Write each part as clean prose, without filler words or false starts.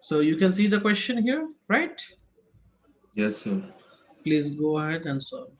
So you can see the question here, right? Yes, sir. Please go ahead and solve.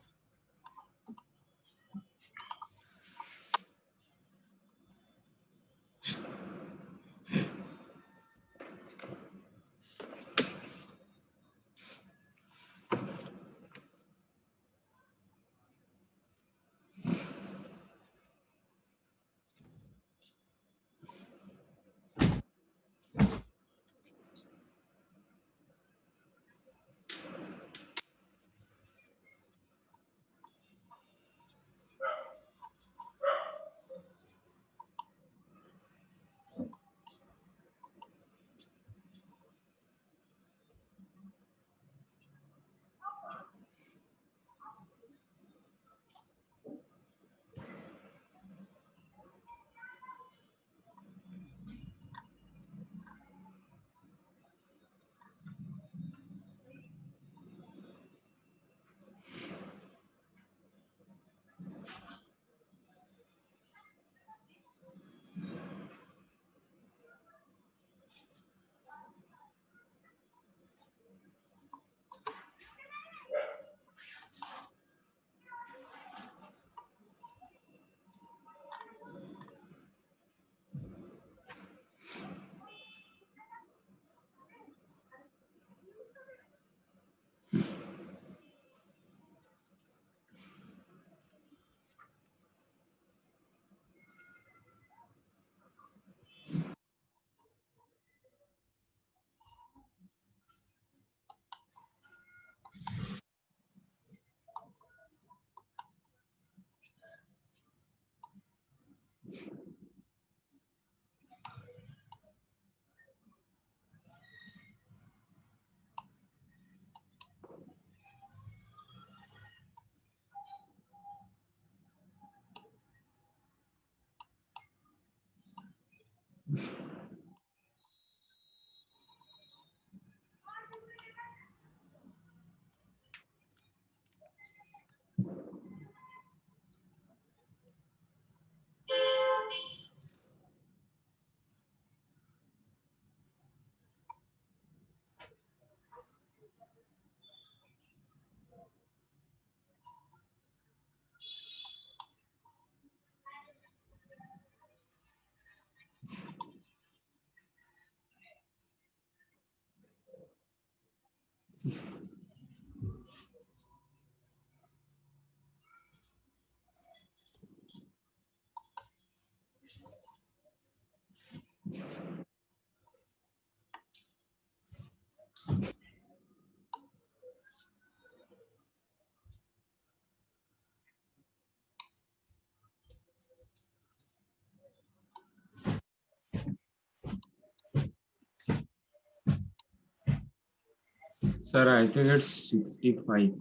Sir, I think it's 65.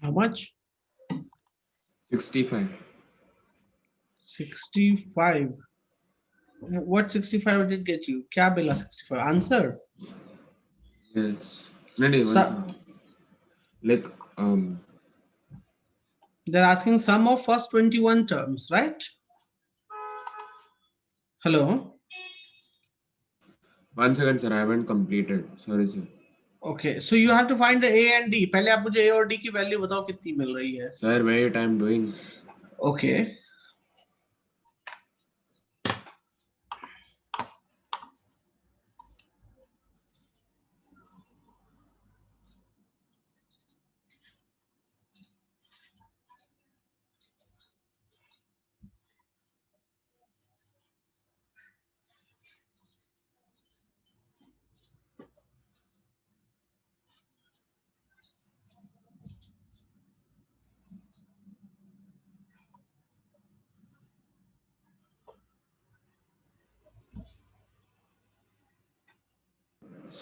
How much? 65. 65. What 65 did get you? क्या मिला 65? Answer. Yes. No, no, one So, second. Like, they're asking sum of first 21 terms, right? Hello. one second, sir. I haven't completed. Sorry, sir. Okay, so you have to find the A and D. पहले आप मुझे A और D की value बताओ कितनी मिल रही है. Sir, wait, I'm doing. Okay.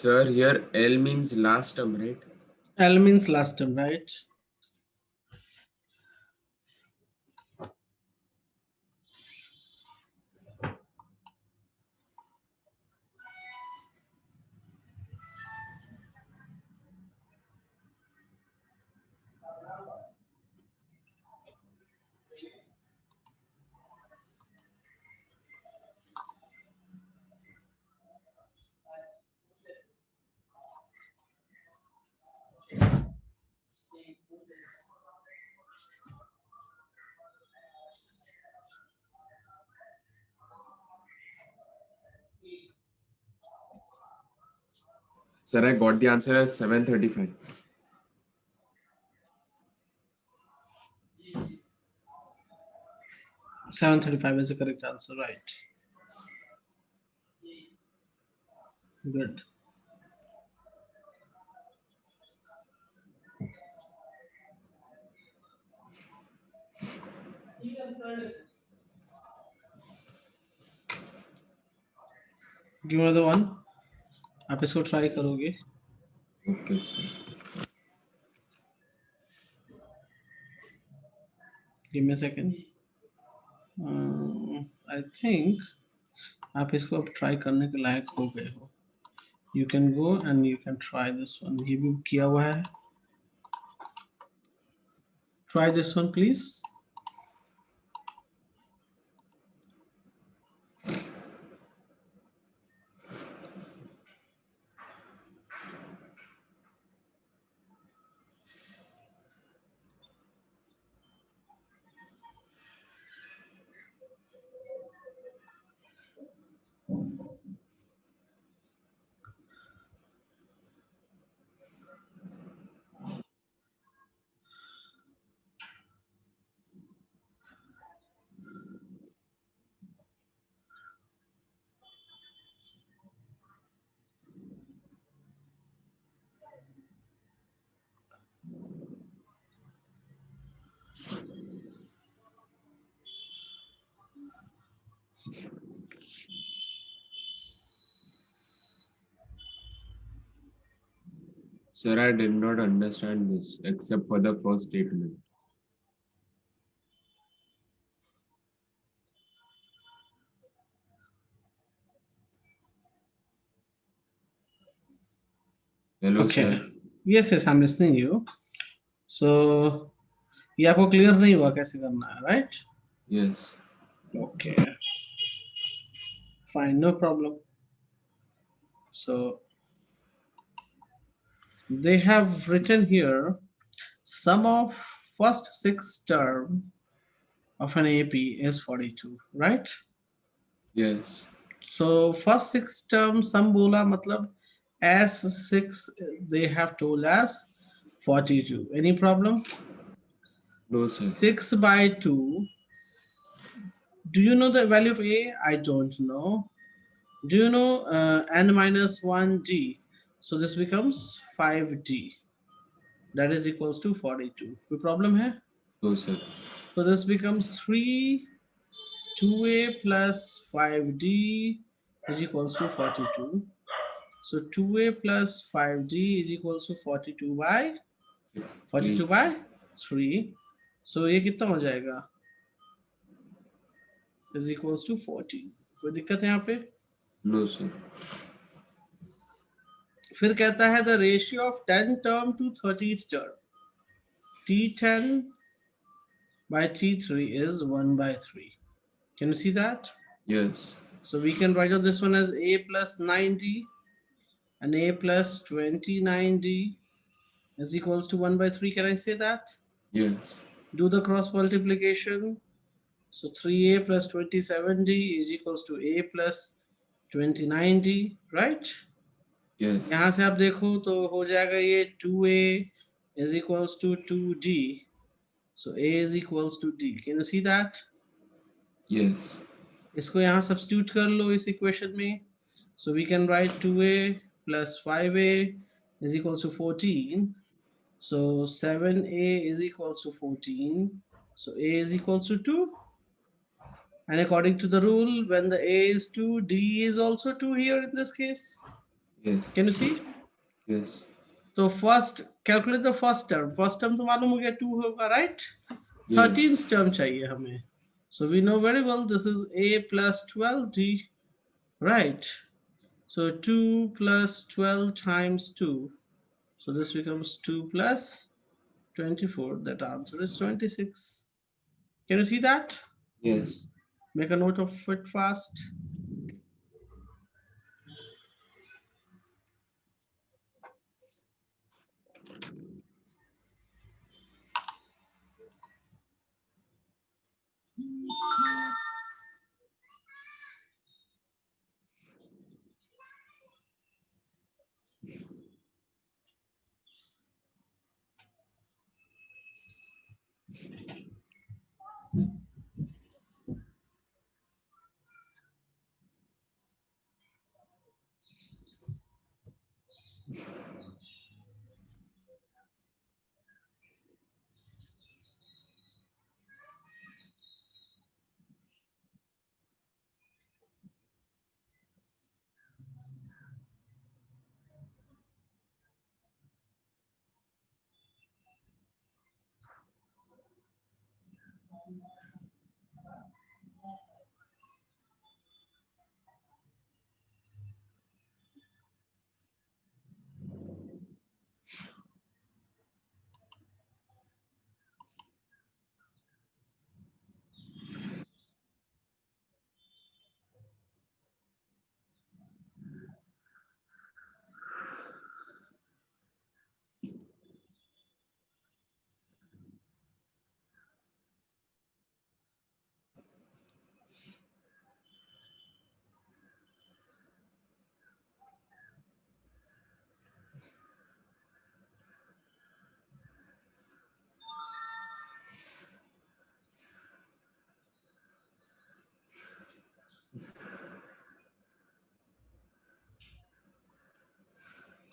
Sir, here L means last term, right? L means last term, right? Sir, I got the answer as 735. 735 is the correct answer, right? Good. Give me another one. आप इसको try करोगे? Okay, sir. Give me a second. I think आप इसको अब try करने के लायक हो गए हो. You can go and you can try this one. ये भी किया हुआ है. Try this one, please. Sir, I did not understand this except for the first statement. Hello, Okay. sir. Yes, yes, I'm listening you. So ये आपको clear नहीं हुआ कैसे करना है, right? Yes. Okay. Fine, no problem. So they have written here sum of first 6 term of an AP is 42, right? Yes. So first 6 term sum बोला मतलब S6 they have told us 42. Any problem? No, sir. 6 by 2. Do you know the value of A? I don't know. Do you know n minus 1d? So this becomes 5d. That is equals to 42. कोई problem है? No, sir. So this becomes 3 2a plus 5d is equals to 42. So 2a plus 5d is equals to 42 by 42 by 3. So ये कितना हो जाएगा? Is equals to 40. कोई दिक्कत है यहाँ पे? No, sir. फिर कहता है the ratio of 10 term to 30th term. T10 by T3 is 1 by 3. Can you see that? Yes. So we can write out this one as a plus 90 and a plus 29d is equals to 1 by 3. Can I say that? Yes. Do the cross multiplication. So 3a plus 27d is equals to a plus 29d, right? Yes. यहाँ से आप देखो तो हो जाएगा ये 2a is equals to 2d. So a is equals to d. Can you see that? Yes. इसको यहाँ सब्स्टिट्यूट कर लो इस इक्वेशन में. So we can write 2a plus 5a is equals to 14. So 7a is equals to 14. So a is equals to 2. And according to the rule, when the a is 2, d is also 2 here in this case. Yes. Can you see? Yes. So first, calculate the first term. First term तो मालूम हो गया 2 होगा, right? Yes. 13th term चाहिए हमें. So we know very well this is a plus 12d, right? So 2 plus 12 times 2. So this becomes 2 plus 24. That answer is 26. Can you see that? Yes. Make a note of it fast.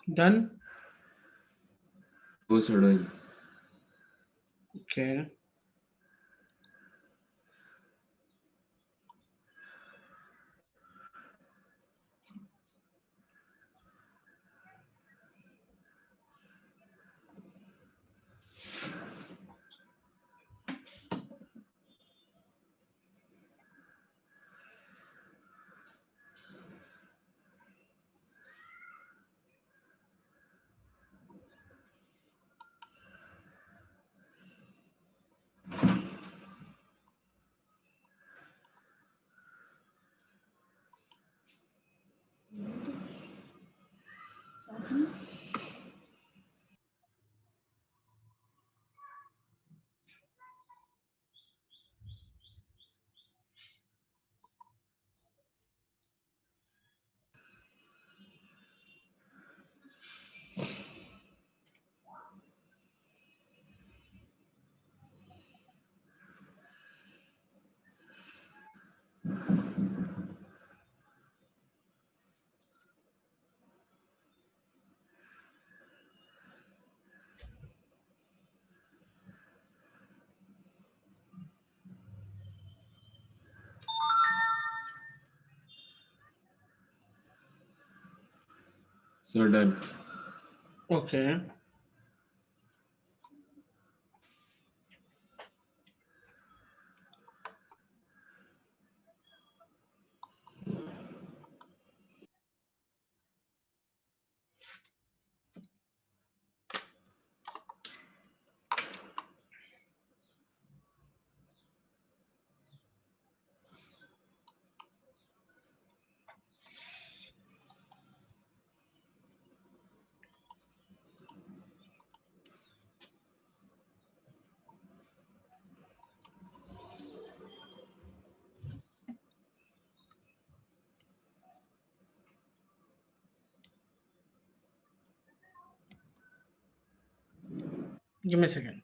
Done. No, sir. Done. Okay. Sir, done. Okay. Give me a second.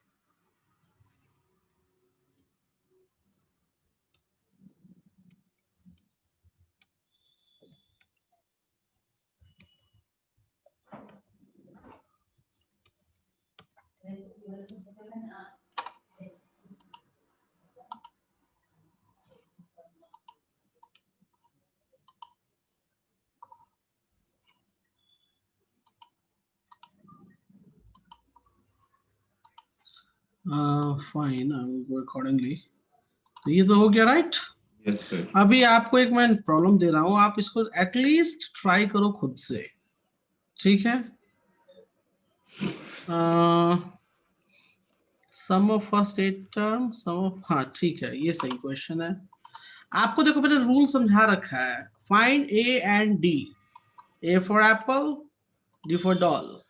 Fine, I will go accordingly. तो ये तो हो गया, right? Yes, sir. अभी आपको एक मैं problem दे रहा हूं, आप इसको एटलीस्ट ट्राई करो खुद से, ठीक है? Sum of first eight term, sum of, हाँ ठीक है, ये सही क्वेश्चन है। आपको देखो मैंने रूल समझा रखा है, find A and D, A for Apple, D for doll,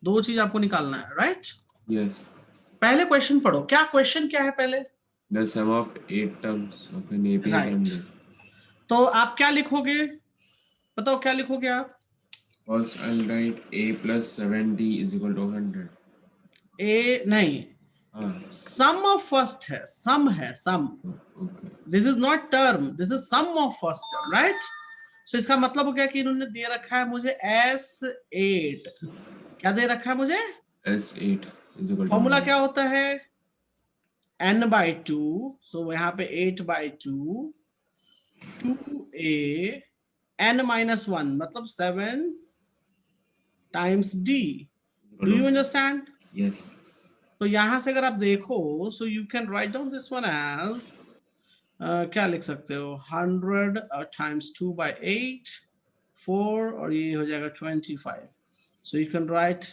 दो चीज आपको निकालना है, राइट? Yes. पहले क्वेश्चन पढ़ो, क्या क्वेश्चन क्या है पहले? The sum of 8 terms of an AP is right, 100. तो आप क्या लिखोगे, बताओ क्या लिखोगे आप? First, I'll write A plus 7D is equal to 100. ए नहीं, Ah, सम ऑफ फर्स्ट है, सम है, sum, okay. This is not term, this is sum of first term, right? So इसका मतलब हो गया कि इन्होंने दे रखा है मुझे S8, क्या दे रखा है मुझे? S8 is equal to formula 100. क्या होता है? n/2, सो यहाँ पे 8/2, 2a, n-1 मतलब 7 times d. Do you understand? Yes. तो यहां से अगर आप देखो, so you can write down this one as, क्या लिख सकते हो, 100 टाइम्स 2/8, 4, और ये हो जाएगा 25. सो you can right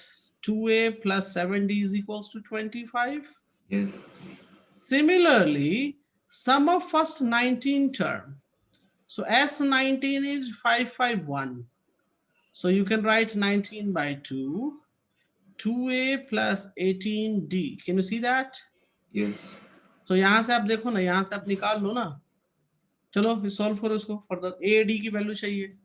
2a plus 7d is equals to 25. Yes. Similarly, sum of first 19 term, so S19 is 551. So you can write 19/2, 2a plus 18d. Can you see that? Yes. तो यहां से आप देखो ना, यहां से आप निकाल लो ना, चलो सॉल्व करो इसको फर्दर, ए डी की वैल्यू चाहिए।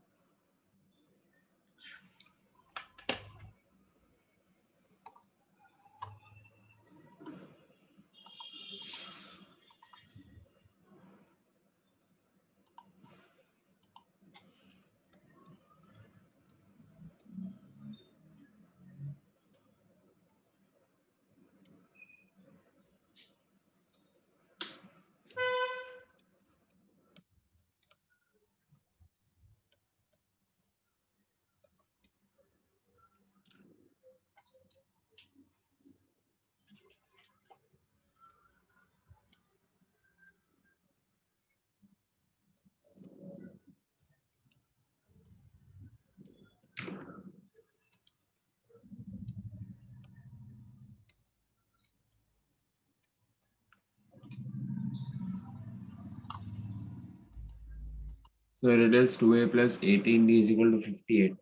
So it is 2a plus 18d is equal to 58.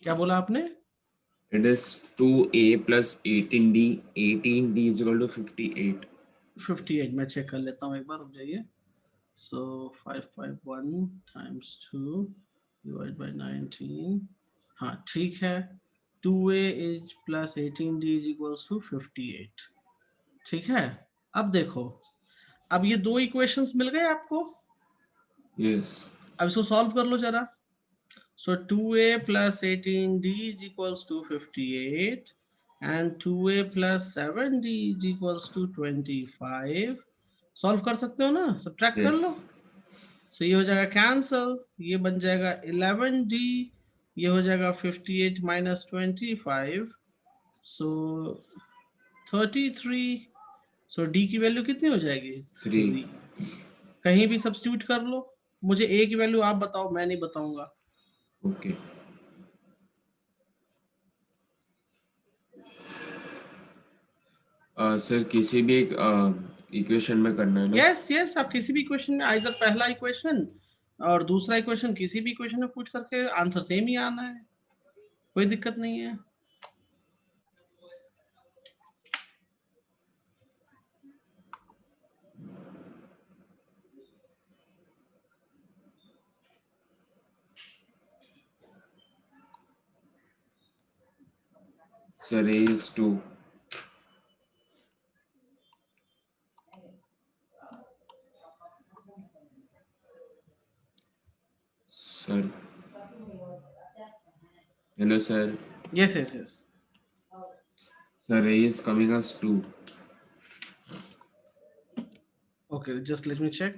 क्या बोला आपने? It is 2a plus 18d. 18d is equal to 58. 58 मैं चेक कर लेता हूँ एक बार, रुक जाइए. So 551 times 2 divided by 19. हाँ ठीक है. 2a is plus 18d is equals to 58. ठीक है. अब देखो, अब ये दो इक्वेशंस मिल गए आपको. Yes. अब इसको सॉल्व कर लो जरा. So 2a plus 18d is equals to 58 and 2a plus 7d is equals to 25. Solve कर सकते हो ना, सब्ट्रैक्ट कर Yes. लो. So ये हो जाएगा कैंसल, ये बन जाएगा 11d, ये हो जाएगा 58 minus 25, so 33. So d की वैल्यू कितनी हो जाएगी? 3. कहीं भी सब्स्टिट्यूट कर लो. मुझे a की वैल्यू आप बताओ, मैं नहीं बताऊंगा. Okay. सर किसी भी एक इक्वेशन में करना है ना? यस, आप किसी भी इक्वेशन में, आइदर पहला इक्वेशन और दूसरा इक्वेशन, किसी भी इक्वेशन में पूछ करके आंसर सेम ही आना है, कोई दिक्कत नहीं है. Sir, a is 2. Sir. Hello, sir. Yes. Sir, a is coming as 2. Okay, just let me check.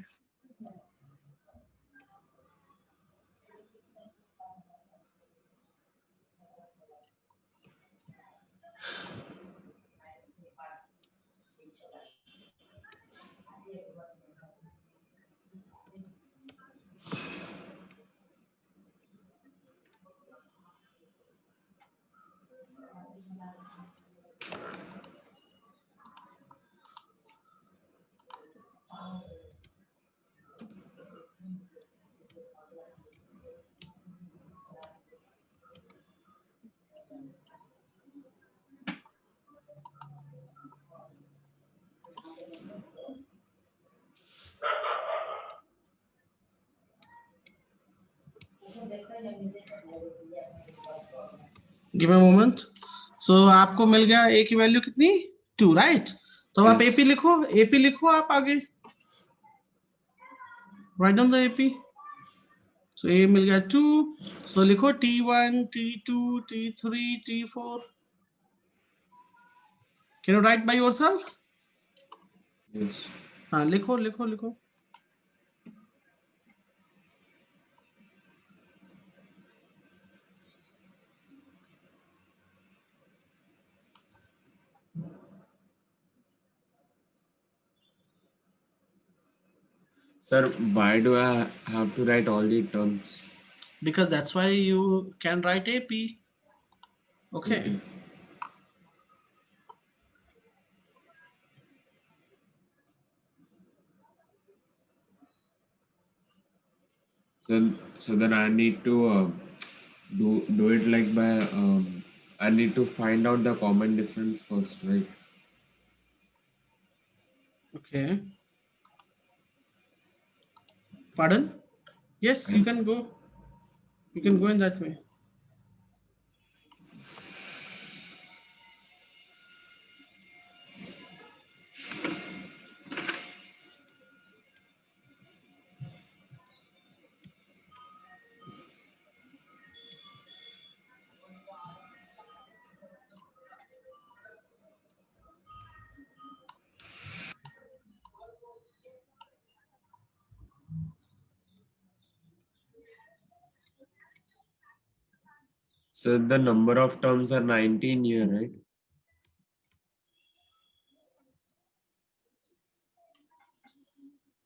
Give me a moment. So आपको मिल गया a की वैल्यू कितनी? 2, राइट? तो आप Yes. ap लिखो आप आगे. Write down the ap. So a मिल गया 2. So लिखो t1, t2, t3, t4. Can you write by yourself? Yes. हाँ लिखो. Sir, why do I have to write all the terms? Because that's why you can write ap. Okay. So then I need to do it like by I need to find out the common difference first, right? Okay. Pardon? Yes, you can go. You can go in that way. So the number of terms are 19 here, right?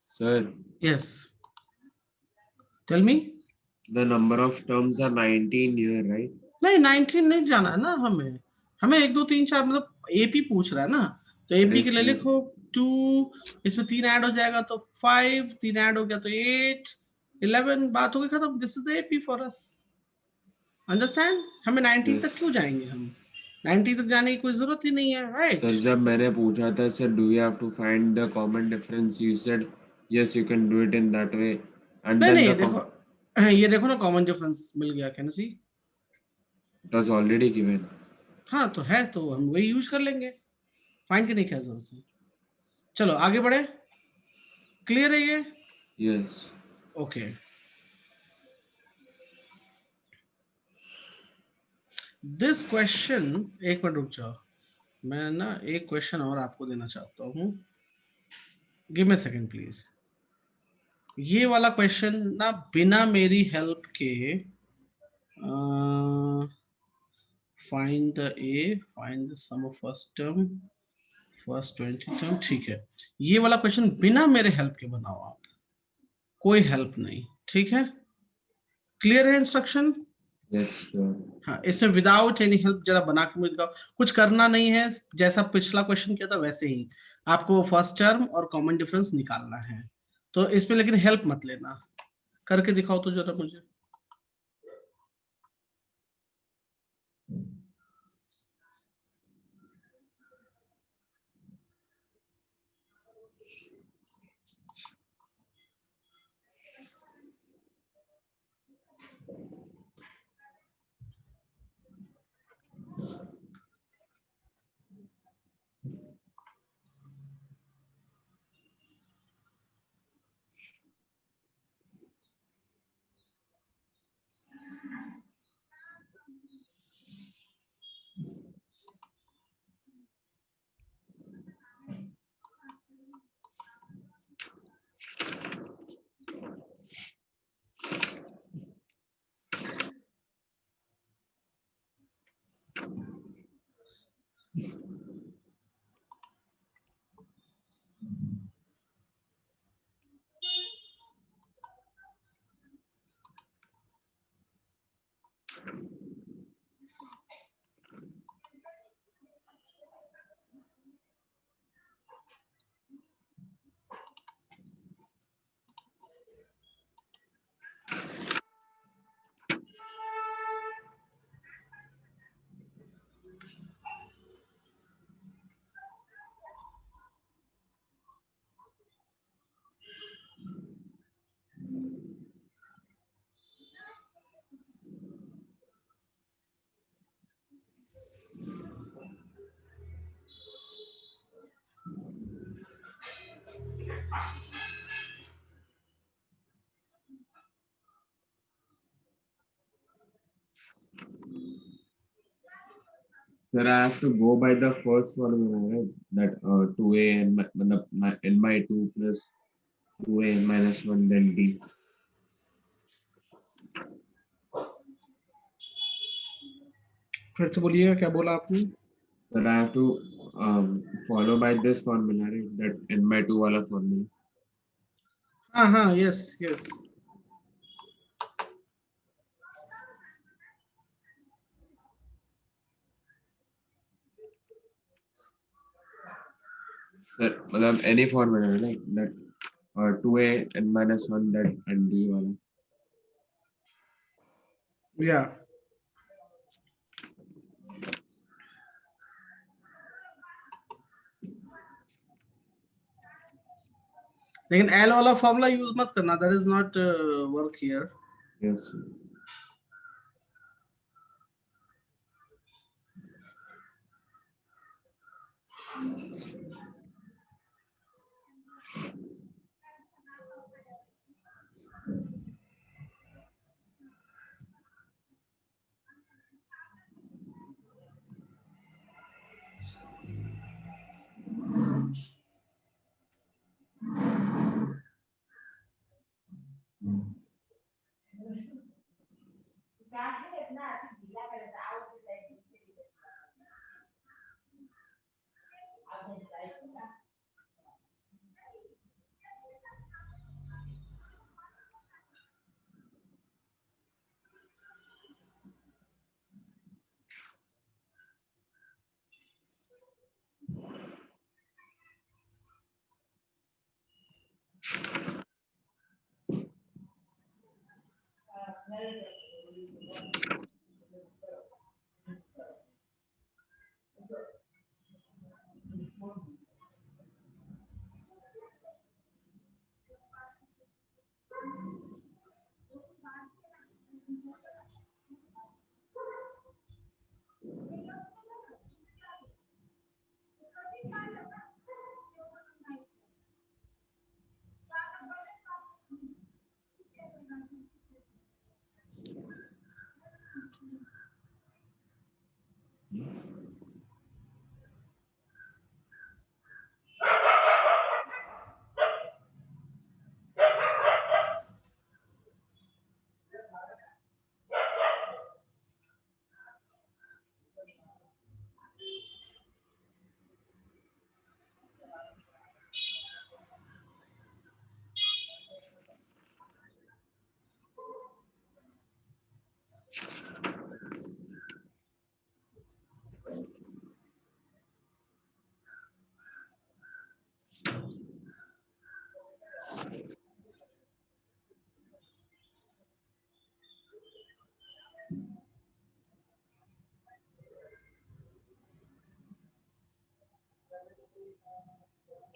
Sir. Yes. Tell me. The number of terms are 19 here, right? नहीं 19 नहीं जाना है ना हमें 1 2 3 4 मतलब AP पूछ रहा है ना, तो एपी के लिए लिखो 2, इसमें 3 ऐड हो जाएगा तो 5, 3 ऐड हो गया तो 8, 11, बात हो गई खत्म। This is the AP for us. Understand? हमें 19 तक Yes. क्यों जाएंगे हम? 19 तक जाने की कोई जरूरत ही नहीं है, राइट? सर जब मैंने पूछा था sir do you have to find the common difference you said yes you can do it in that way and नहीं देन नहीं, द देखो ये देखो ना, कॉमन डिफरेंस मिल गया, can see? It was already given. हाँ तो है, तो हम वही यूज कर लेंगे, फाइंड की नहीं क्या जरूरत है। चलो आगे बढ़े, क्लियर है ये? यस। ओके, दिस क्वेश्चन, एक मिनट रुक जाओ, मैं ना एक क्वेश्चन और आपको देना चाहता हूँ, गिव मी सेकंड प्लीज। ये वाला क्वेश्चन ना बिना मेरी हेल्प के, find the a, find the sum of first term, first 20 term, ठीक है। ये वाला क्वेश्चन बिना मेरे हेल्प के बनाओ आप, कोई हेल्प नहीं, ठीक है? क्लियर है इंस्ट्रक्शन? Yes sir. हाँ, इसमें विदाउट एनी हेल्प जरा बना के मुझे दिखाओ। कुछ करना नहीं है, जैसा पिछला क्वेश्चन किया था वैसे ही आपको फर्स्ट टर्म और कॉमन डिफरेंस निकालना है। तो इसमें लेकिन हेल्प मत लेना, करके दिखाओ तो जरा मुझे। Sir, I have to go by the first formula, right? That 2a and my n by 2 plus 2a n minus 1 then d. फिर से बोलिएगा, क्या बोला आपने? Sir, I have to follow by this formula, right? That n by 2 wala formula. हाँ हाँ, yes yes. Sir, मतलब any formula, like that 2a n minus 1 that and d wala. या लेकिन एल वाला फॉर्मूला यूज मत करना, that is not work here. Yes. Sir.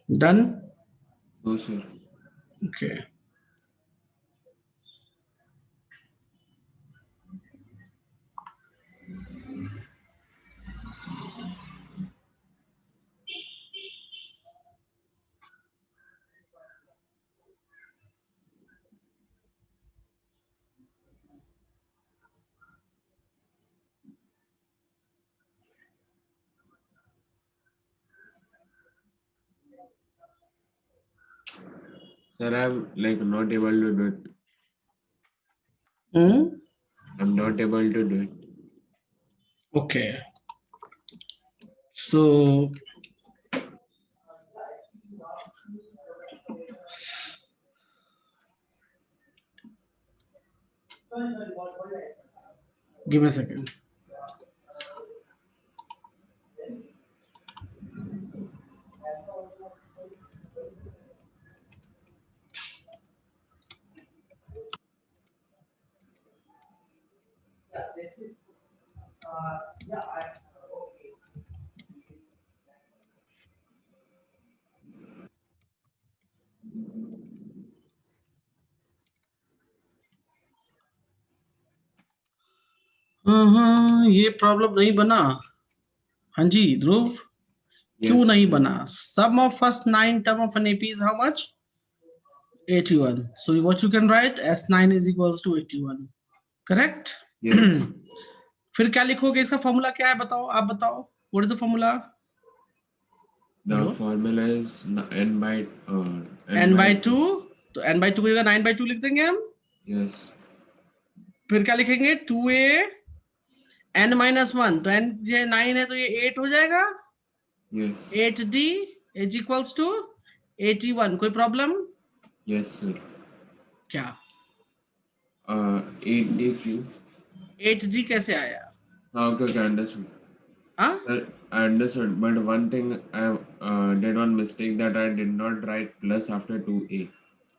Done? No, sir. Okay. Sir, I'm like not able to do it. Hmm? I'm not able to do it. Okay. So give me a second. ये problem नहीं बना। हाँ जी ध्रुव, क्यों Yes. नहीं बना? Sum of first 9 term of an AP is how much? 81. So what you can write, S9 is equals to 81. Correct? Yes. फिर क्या लिखोगे? इसका फॉर्मूला क्या है बताओ, आप बताओ। What is the formula? The बोलो। formula is n by n by 2, तो n by 2 की जगह 9 by 2 लिख देंगे हम। Yes. फिर क्या लिखेंगे? 2a n minus 1, तो n ये 9 है तो ये 8 हो जाएगा। Yes. 8d is equals to 81। कोई प्रॉब्लम? Yes, sir. क्या 8dq. 8g कैसे आया? Okay, understood. हाँ? Sir, I understood, but one thing I did one mistake that I did not write plus after 2a.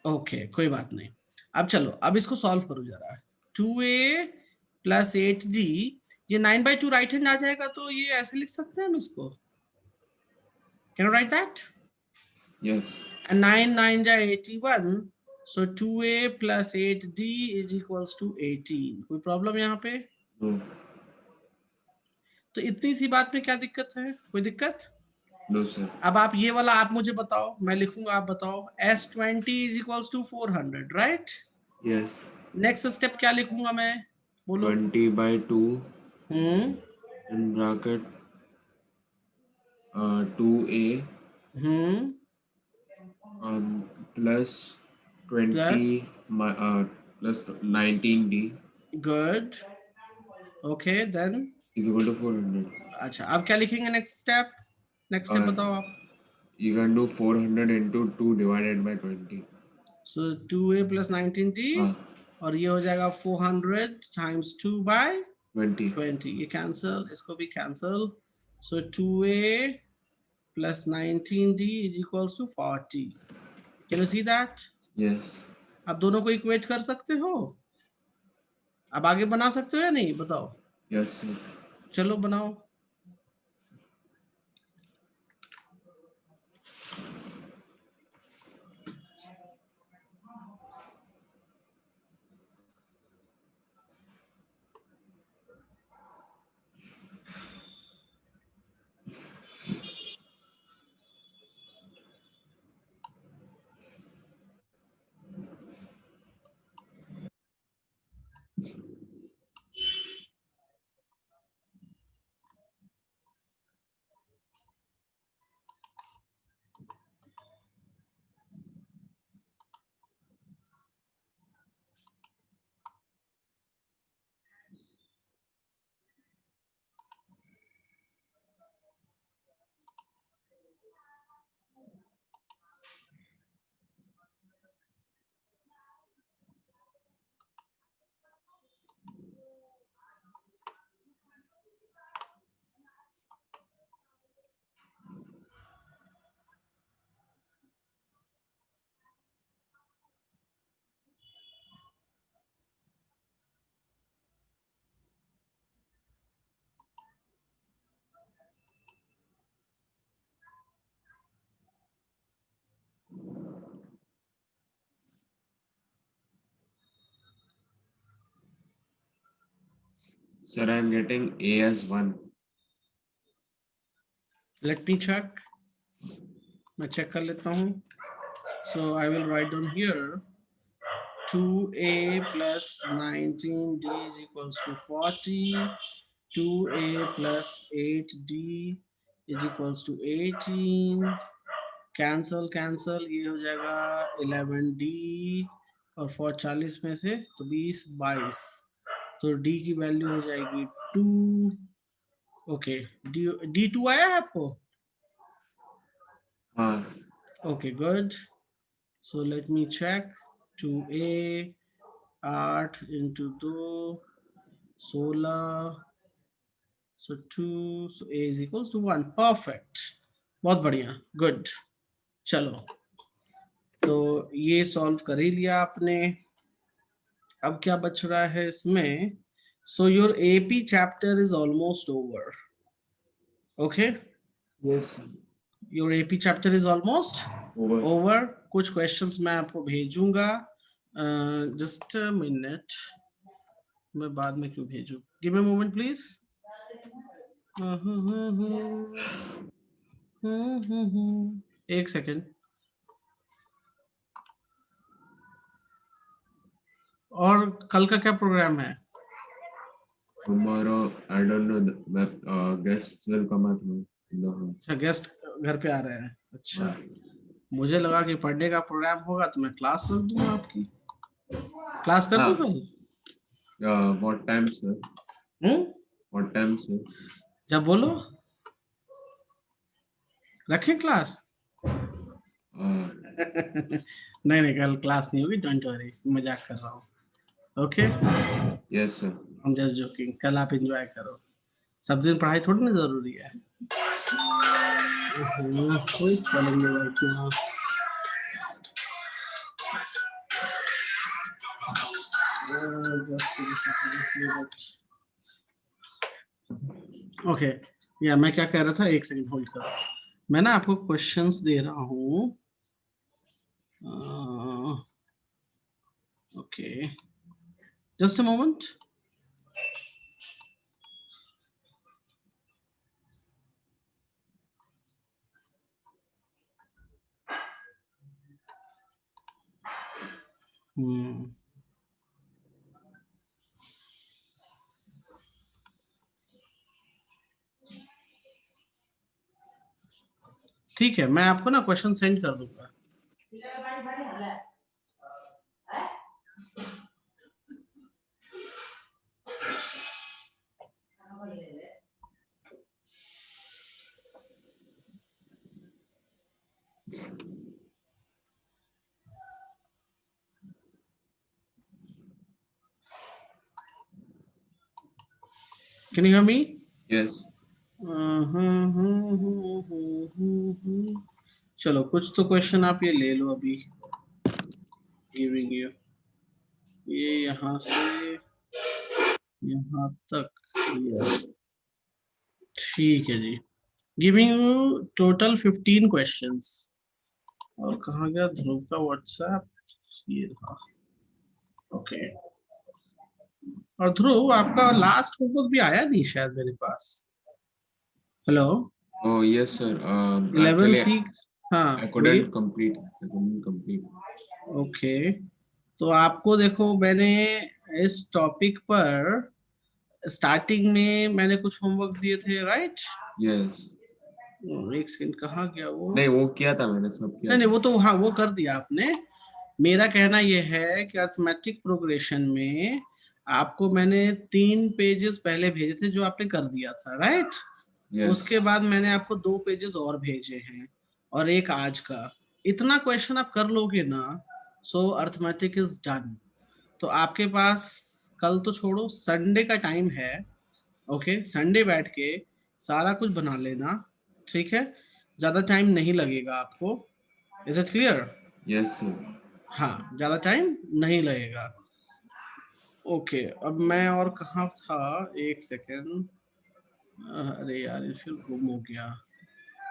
Okay कोई बात नहीं। अब चलो, अब इसको सॉल्व करो जरा। 2a प्लस 8d, ये 9 by 2 राइट हैंड आ जाएगा, तो ये ऐसे लिख सकते हैं हम इसको। Can you right that? Yes. And 9 9 जा 81, so 2a plus 8d is equals to 18। कोई प्रॉब्लम यहाँ पे? No. तो इतनी सी बात में क्या दिक्कत है? कोई दिक्कत? No, sir. अब आप ये वाला आप मुझे बताओ, मैं लिखूंगा, आप बताओ। S20 is equals to 400, right? Yes. Next step क्या लिखूंगा मैं? बोलो। 20 by 2 hmm in bracket 2a plus 20 plus 19d good. Okay then is equal to 400. अच्छा, अब क्या लिखेंगे नेक्स्ट स्टेप? नेक्स्ट स्टेप बताओ आप। You can do 400 into 2 divided by 20. So 2a plus 19d, हाँ, और ये हो जाएगा 400 times 2 by 20. 20। ये कैंसल, इसको भी cancel. So 2a plus 19d is equals to 40। Can you see that? Yes. आप दोनों को इक्वेट कर सकते हो? अब आगे बना सकते हो या नहीं, बताओ। Yes, sir. चलो बनाओ। Sir, I'm getting A as 1. Let me check, मैं चेक कर लेता हूँ। So I will write down here 2a plus 19d is equals to 40, 2a plus 8d is equals to 18, cancel cancel, ये हो जाएगा 11d, और 40 में से तो 20 22, तो d की वैल्यू हो जाएगी 2। ओके, डी 2 आया है आपको? हाँ. Okay good, so let me check. 2a 8 into 2 16, so 2, so a is equals to 1, perfect, बहुत बढ़िया, गुड। चलो, तो ये सॉल्व कर ही लिया आपने। अब क्या बच रहा है इसमें? So your AP chapter is almost over. Okay, Yes, sir. Your AP chapter is almost Over. Over. कुछ क्वेश्चंस मैं आपको भेजूंगा, जस्ट अ मिनट, मैं बाद में क्यों भेजूं, गिव मी मोमेंट प्लीज। एक सेकेंड। और कल का क्या प्रोग्राम है? Tomorrow, I don't know. The guests will come at home in the home. अच्छा, गेस्ट घर पे आ रहे हैं, अच्छा। हाँ. मुझे लगा कि पढ़ने का प्रोग्राम होगा तो मैं क्लास रख दूंगा आपकी। क्लास कर दूं हाँ. कल? What time, sir? What time, sir? जब बोलो, रखें क्लास। Uh, नहीं नहीं, कल क्लास नहीं होगी, डोंट वरी, मजाक कर रहा हूँ। Okay, yes, sir. I am just joking, कल आप एंजॉय करो, सब दिन पढ़ाई थोड़ी ना जरूरी है। कोई calling me right now. Just give me a second. Okay, या मैं क्या कह रहा था, एक सेकंड होल्ड करो, मैं ना आपको क्वेश्चंस दे रहा हूँ। Okay, just a moment. ठीक है, मैं आपको ना क्वेश्चन सेंड कर दूंगा। Can you hear me? Yes. चलो, कुछ तो क्वेश्चन आप ये ले लो अभी, गिविंग यू ये यहाँ से यहाँ तक clear। ठीक है जी। Giving you total 15 questions. और कहाँ गया ध्रुव का व्हाट्सएप? ये था। ओके। और ध्रुव आपका लास्ट होमवर्क भी आया नहीं शायद मेरे पास। Hello. Oh yes, sir. 11 Actually, सी। हाँ I बोलिए। couldn't complete. I couldn't complete. Okay. तो आपको देखो मैंने इस टॉपिक पर स्टार्टिंग में मैंने कुछ होमवर्क दिए थे, राइट? Yes. एक सेकंड, कहाँ गया वो? नहीं वो किया था मैंने, सब किया नहीं नहीं, था। वो तो हाँ वो कर दिया आपने। मेरा कहना यह है कि अरिथमेटिक प्रोग्रेशन में आपको मैंने 3 पेजेस पहले भेजे थे जो आपने कर दिया था, राइट? उसके Yes. बाद मैंने आपको 2 पेजेस और भेजे हैं और एक आज का। इतना क्वेश्चन आप कर लोगे ना, सो अरिथमेटिक इज डन। तो आपके पास कल तो छोड़ो, संडे का टाइम है। ओके, संडे बैठ के सारा कुछ बना लेना, ठीक है? ज्यादा टाइम नहीं लगेगा आपको। Is it clear? Yes, sir. हाँ, ज्यादा टाइम नहीं लगेगा। ओके, अब मैं और कहाँ था? एक सेकेंड। अरे यार ये फिर गुम हो गया।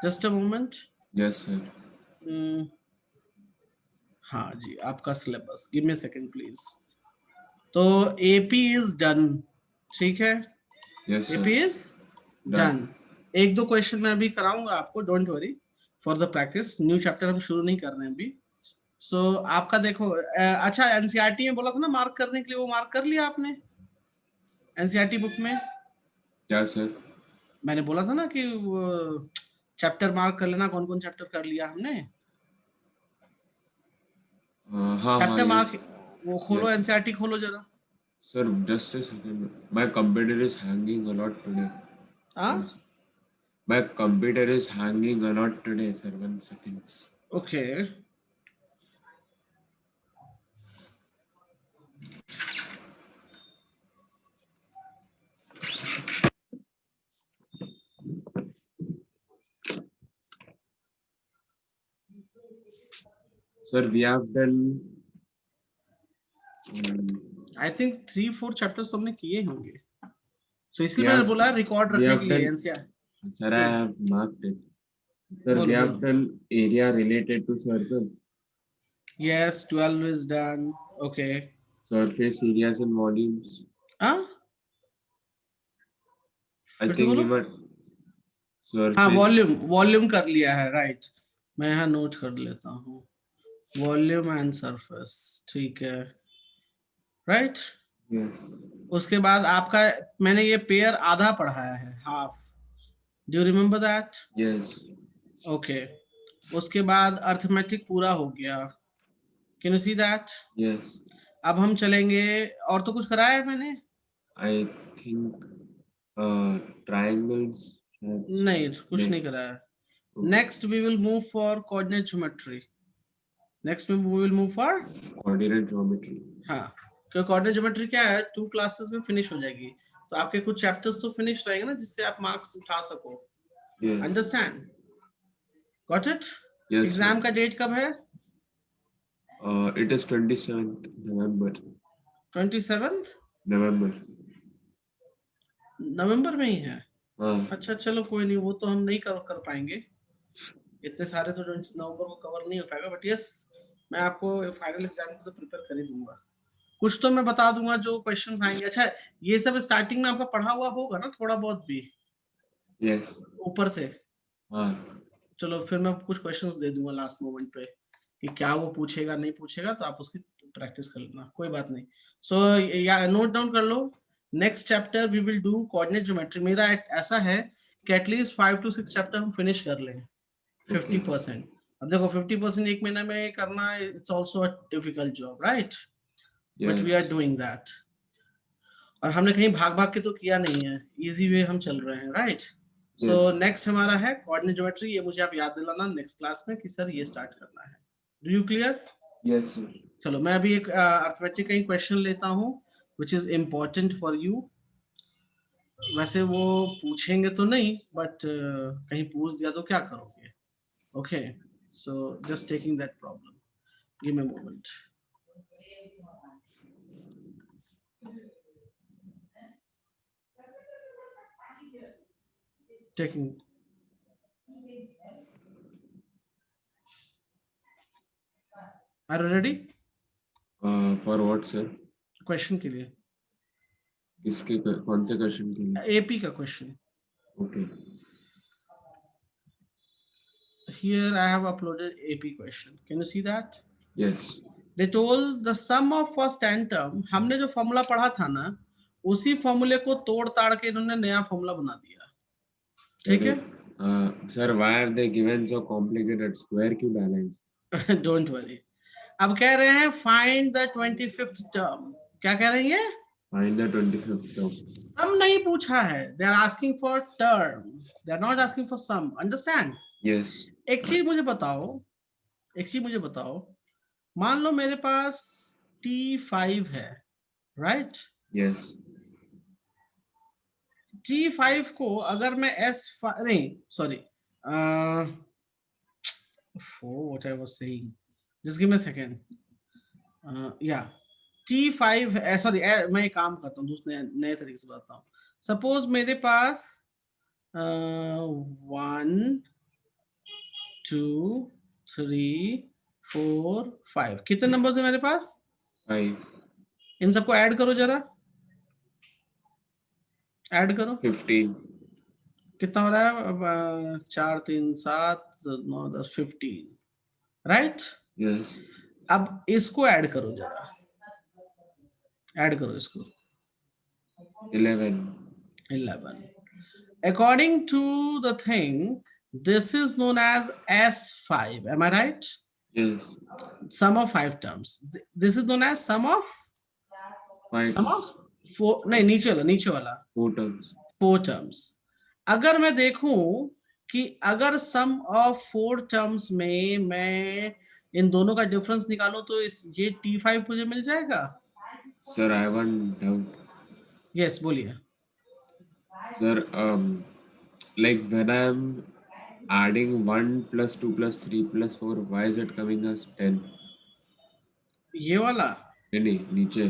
Just a moment. Yes, sir. हाँ जी, आपका syllabus, give me second please. तो एपी इज डन, ठीक है? Yes, sir. AP is Done. Done. एक दो क्वेश्चन मैं अभी कराऊंगा आपको, don't worry, for the practice. New chapter हम शुरू नहीं कर रहे हैं अभी। सो आपका देखो, अच्छा एनसीईआरटी में बोला था ना मार्क करने के लिए, वो मार्क कर लिया आपने एनसीईआरटी बुक में? क्या सर? मैंने बोला था ना कि चैप्टर मार्क कर लेना, कौन कौन चैप्टर कर लिया हमने। हाँ हाँ, चैप्टर yes. मार्क वो खोलो, Yes. एनसीईआरटी खोलो जरा। Sir, just a second. My computer is hanging a lot today. हाँ, One second. My computer is hanging a lot today, sir. 1 second. Okay. Sir, we have done. um, I think 3-4 chapters तो हमने किए होंगे, सो we इसलिए मैंने have बोला record we रखने have के लिए done. एनसीईआर। Sir, I have marked it. Sir, we बोलो have बोलो। done area related to circles, yes, 12 is done. Okay. surface areas and volumes. हाँ, I फिर से think we बोलो। were हाँ, surface. वॉल्यूम वॉल्यूम कर लिया है, राइट। मैं यहाँ नोट कर लेता हूँ, वॉल्यूम एंड सरफेस, ठीक है, राइट। Yes. उसके बाद आपका, मैंने ये पेयर आधा पढ़ाया है, half. Do you remember that? Yes. Okay. उसके बाद अर्थमेटिक पूरा हो गया, can you see that? Yes. अब हम चलेंगे, और तो कुछ कराया है मैंने? I think triangles. नहीं, कुछ नहीं. नहीं कराया। Okay. Next we will move for coordinate geometry. Next में we will move for, Coordinate geometry. हाँ, क्योंकि कोऑर्डिनेट ज्योमेट्री क्या है, 2 क्लासेस में फिनिश हो जाएगी। तो आपके कुछ चैप्टर्स तो फिनिश रहेंगे ना, जिससे आप मार्क्स उठा सको। Yes. Understand? Got it? Yes, sir. Exam का डेट कब है? It is 27th November. 27th November. नवंबर में ही है? हाँ. अच्छा चलो कोई नहीं, वो तो हम नहीं कर पाएंगे, इतने सारे तो नवंबर को कवर नहीं हो पाएगा, बट यस, मैं आपको फाइनल एग्जाम को तो प्रिपेयर कर ही दूंगा। कुछ तो मैं बता दूंगा जो क्वेश्चंस आएंगे। अच्छा, ये सब स्टार्टिंग में आपका पढ़ा हुआ होगा ना थोड़ा बहुत भी, Yes. ऊपर से? हाँ. चलो फिर मैं कुछ क्वेश्चंस दे दूंगा लास्ट मोमेंट पे, कि क्या वो पूछेगा नहीं पूछेगा, तो आप उसकी प्रैक्टिस कर लेना, कोई बात नहीं। सो या नोट डाउन कर लो। Next chapter we will do coordinate geometry. मेरा ऐसा है कि एटलीस्ट 5 to 6 चैप्टर हम फिनिश कर लें, Okay. 50%। अब देखो 50% एक महीना में करना, it's also a difficult job, right? But we are Yes. Doing that. और हमने कहीं भाग भाग के तो किया नहीं है, इजी वे हम चल रहे हैं, राइट? सो Yes. नेक्स्ट हमारा है कोऑर्डिनेट ज्योमेट्री। ये मुझे आप याद दिलाना नेक्स्ट क्लास में कि सर ये स्टार्ट करना है। Do you clear? Yes, sir. चलो मैं अभी एक अर्थमेटिक का ही क्वेश्चन लेता हूँ, which is important for you. वैसे वो पूछेंगे तो नहीं, बट कहीं पूछ दिया तो क्या करोगे? Okay, so just taking that problem, give me a moment. taking. Are you ready? For what, sir? Question के लिए. किसके कौन से क्वेश्चन के लिए? AP का question. Okay. Here I have uploaded AP question. Can you see that? Yes. They told the sum of first n term. हमने जो फॉर्मूला पढ़ा था ना, उसी फॉर्मूले को तोड़ ताड़ के इन्होंने नया फॉर्मूला बना दिया. ठीक है? Sir, why have they given so complicated square cube balance? Don't worry. अब कह रहे हैं find the 25th term. क्या कह रही है? Find the 25th term. Sum नहीं पूछा है. They are asking for term. They are not asking for sum. Understand? Yes. एक चीज मुझे बताओ. मान लो मेरे पास T5 है, right? Yes. T5 को अगर मैं S5 नहीं, sorry, what I was saying, just give me a second. Yeah, T5 sorry, मैं एक काम करता हूँ, दूसरे नए तरीके से बताता हूँ. सपोज मेरे पास 1 2 3 4 5 कितने नंबर्स है मेरे पास? 5. इन सबको ऐड करो जरा, ऐड करो. 15. कितना हो रहा है? 4 3 7 9 10 15, राइट? Yes. अब इसको ऐड करो जरा, ऐड करो इसको. 11. 11. According to the thing, this is known as S5. Am I right? Yes. Sum of 5 terms. This is known as sum of 5. sum of 4. नहीं, नीचे वाला 4 terms. 4 terms. अगर मैं देखूं कि अगर सम ऑफ 4 टर्म्स में मैं इन दोनों का डिफरेंस निकालूं तो ये T5 मुझे मिल जाएगा? Sir, I have one doubt. Yes, बोलिए. Sir, like when I'm adding 1 plus 2 plus 3 plus 4, why is it coming as 10? ये वाला नहीं, नीचे.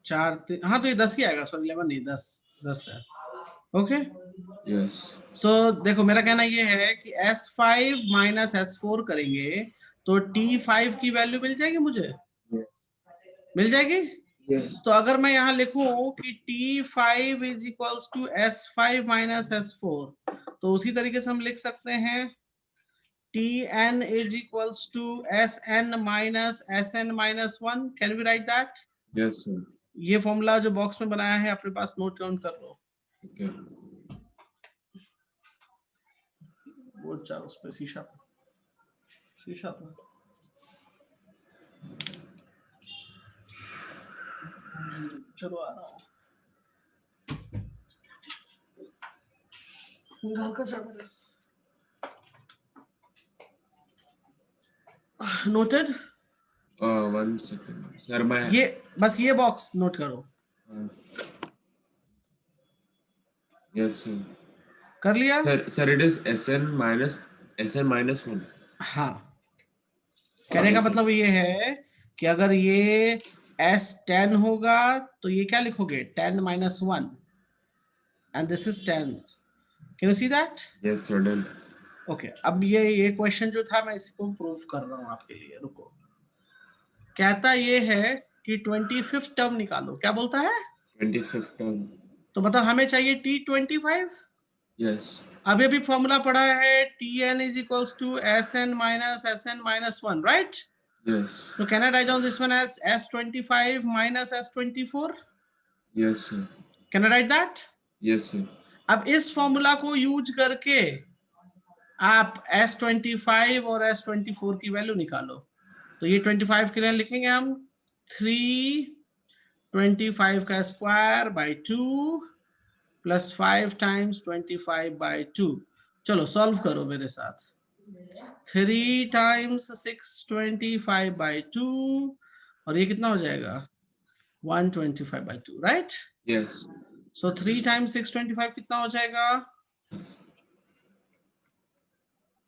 4 3, हाँ तो ये 10 ही आएगा. सॉरी, 11 नहीं, 10 है. ओके. Yes. सो देखो, मेरा कहना ये है कि S5 माइनस S4 करेंगे तो T5 की वैल्यू मिल जाएगी मुझे. Yes. मिल जाएगी. Yes. तो अगर मैं यहाँ लिखूं कि T5 is equals to S5 minus S4, तो उसी तरीके से हम लिख सकते हैं Tn is equals to Sn minus Sn minus 1. Can we write that? Yes, sir. ये फॉर्मूला जो बॉक्स में बनाया है अपने पास नोट डाउन कर लो. Okay. वो चार उस पे शीशा पे. चलो आ रहा हूँ. नोटेड. 1 second. Sir, my. ये बस ये बॉक्स नोट करो. Yes, sir. कर लिया? Sir, it is Sn minus 1. हाँ. कहने का मतलब ये है कि अगर ये S10 होगा तो ये क्या लिखोगे? 10 minus 1 and this is 10. Can you see that? Yes, sir. Done. Okay. अब ये क्वेश्चन जो था मैं इसको प्रूफ कर रहा हूँ आपके लिए. रुको. कहता ये है कि 25th टर्म निकालो. क्या बोलता है? 25th term. तो मतलब हमें चाहिए T25. Yes. अभी अभी फॉर्मूला पढ़ा है Tn is equals to Sn minus 1, right? Yes. So can I write down this one as S25 minus S24? Yes, sir. Can I write that? Yes, sir. अब इस फॉर्मूला को use करके आप S25 और S24 की value निकालो. तो ये 25 के लिए लिखेंगे हम 325 का square by 2 plus 5 times 25 by 2. चलो सॉल्व करो मेरे साथ. 3 टाइम्स 625 बाय 2 और ये कितना हो जाएगा? 125 by 2, right? Yes. So 3 times 625 कितना हो जाएगा?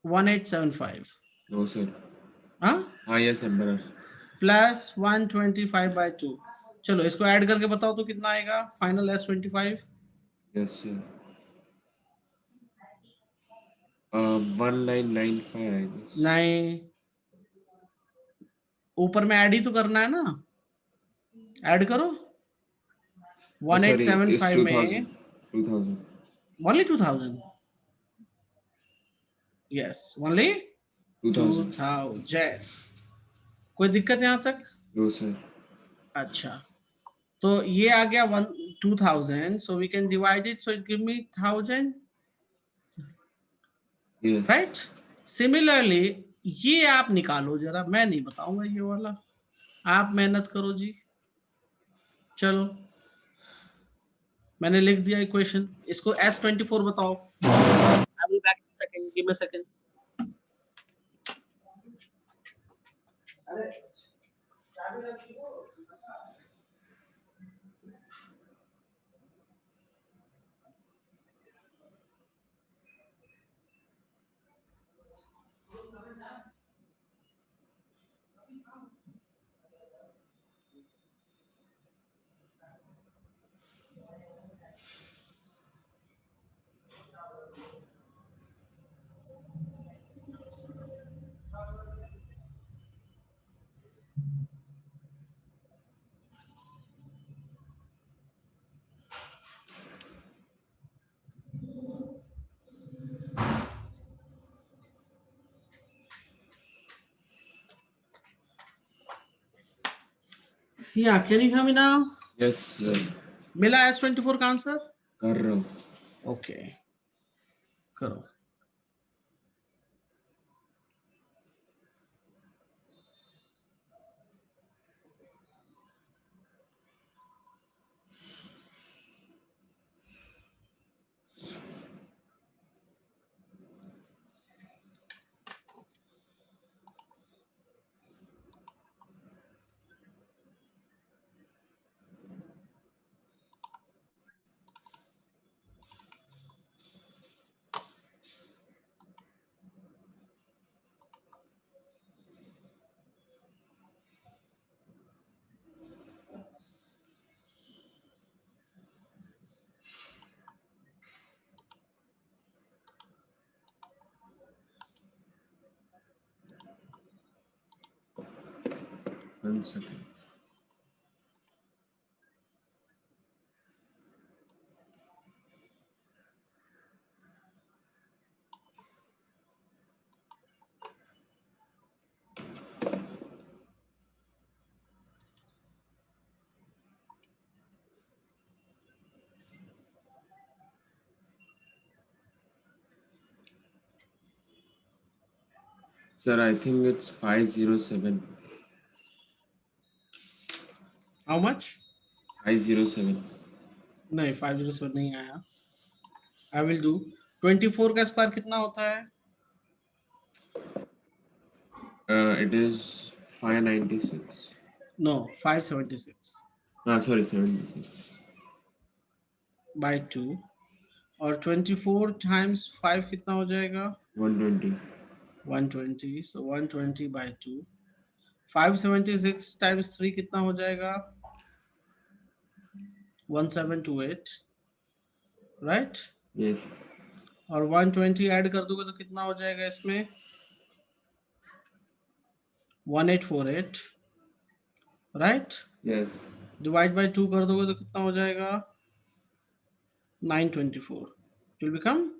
1875. No, sir. हाँ, Yes, Emperor. Plus 125 by 2. चलो इसको ऐड करके बताओ तो कितना आएगा final S25? Yes, sir. 1995 I guess. नहीं, ऊपर में ऐड ही तो करना है ना, ऐड करो। Oh, sorry, it's 1875 में 2000. Only 2000, yes only 2000. 2000। कोई दिक्कत यहाँ तक? No, sir. अच्छा, तो ये आ गया 2000, so we can divide it, so it give me 1000, Yes. Right? Similarly ये आप निकालो जरा, मैं नहीं बताऊंगा ये वाला, आप मेहनत करो जी। चलो, मैंने लिख दिया इक्वेशन, इसको S24 बताओ। I will back in second, give me a second. Yeah, can you hear me now? Yes, sir. मिला S24 का आंसर? कर रहा हूँ. ओके, करो। One second. Sir, I think it's 507. How much? 507. नहीं, 507 नहीं आया। आई विल डू 24 का स्क्वायर कितना होता है? It is 596. No, 576 Sorry, 76. By 2, और 24 टाइम्स 5 कितना हो जाएगा? 120. 120, so 120 by 2। 576 टाइम्स 3 कितना हो जाएगा? 1728, राइट? Yes. और 120 ऐड कर दोगे तो कितना हो जाएगा इसमें? 1848, राइट? Yes. डिवाइड बाय 2 कर दोगे तो कितना हो जाएगा? 924। It will become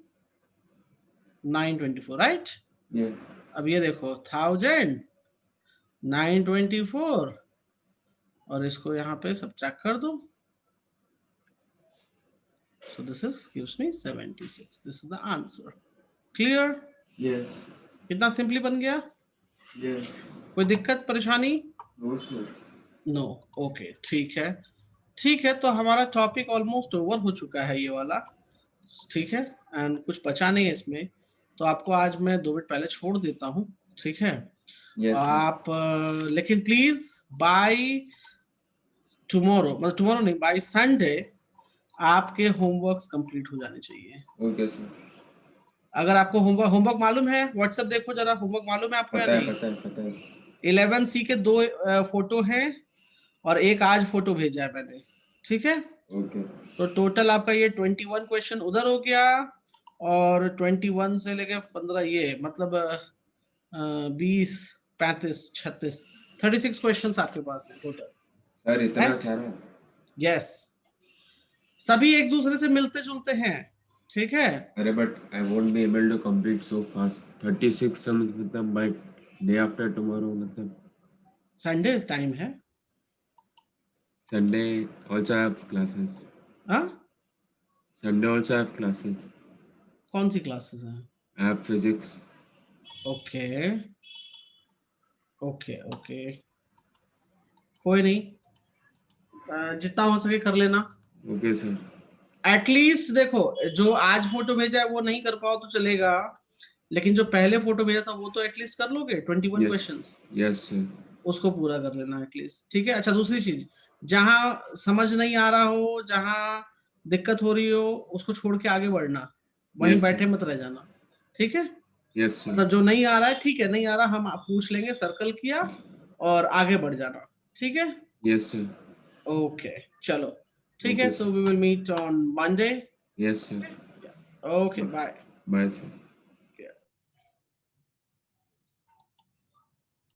924, right? Yeah. अब ये देखो 1000, 924, और इसको यहाँ पे सब्ट्रैक्ट कर दो। So this is gives me 76. This is the answer. Clear? Yes. कितना सिंपली बन गया? Yes. कोई दिक्कत परेशानी? No, sir. नो, ओके, ठीक है। ठीक है, तो हमारा टॉपिक ऑलमोस्ट ओवर हो चुका है ये वाला, ठीक है, एंड कुछ बचा नहीं है इसमें, तो आपको आज मैं 2 मिनट पहले छोड़ देता हूँ, ठीक है? Yes, sir. आप लेकिन प्लीज बाय टुमारो, मतलब टुमारो नहीं, बाय संडे आपके होमवर्क्स कंप्लीट हो जाने चाहिए। Okay, sir. अगर आपको होमवर्क मालूम है, व्हाट्सएप देखो जरा, होमवर्क मालूम है आपको या नहीं? पता है. 11C के 2 फोटो हैं और एक आज फोटो भेजा है मैंने, ठीक है? Okay. तो टोटल आपका ये 21 क्वेश्चन उधर हो गया और 21 से लेके 15 ये मतलब 20 35 36 36 क्वेश्चंस आपके पास है टोटल। सर इतना है? सारा? यस, सभी एक दूसरे से मिलते जुलते हैं, ठीक है। अरे but I won't be able to complete so fast 36 sums मतलब बाय डे आफ्टर टुमारो, मतलब संडे टाइम है। Sunday also I have classes. हाँ, Sunday also I have classes. कौन सी क्लासेस हैं? I have physics. Okay okay okay, कोई नहीं, जितना हो सके कर लेना। Okay sir. एटलीस्ट देखो, जो आज फोटो भेजा है वो नहीं कर पाओ तो चलेगा, लेकिन जो पहले फोटो भेजा था वो तो एटलीस्ट कर लोगे, 21 यस क्वेश्चंस, यस सर। उसको पूरा कर लेना एटलीस्ट, ठीक है। अच्छा, दूसरी चीज, जहां समझ नहीं आ रहा हो, जहां दिक्कत हो रही हो, उसको छोड़ के आगे बढ़ना, वहीं यस बैठे सर। मत रह जाना, ठीक है। Yes sir. मतलब जो नहीं आ रहा है, ठीक है, नहीं आ रहा, हम पूछ लेंगे, सर्कल किया और आगे बढ़ जाना, ठीक है। Yes sir. ओके, चलो, ठीक है, okay so sir. We will meet on Monday. Yes sir. Okay, bye. Bye sir.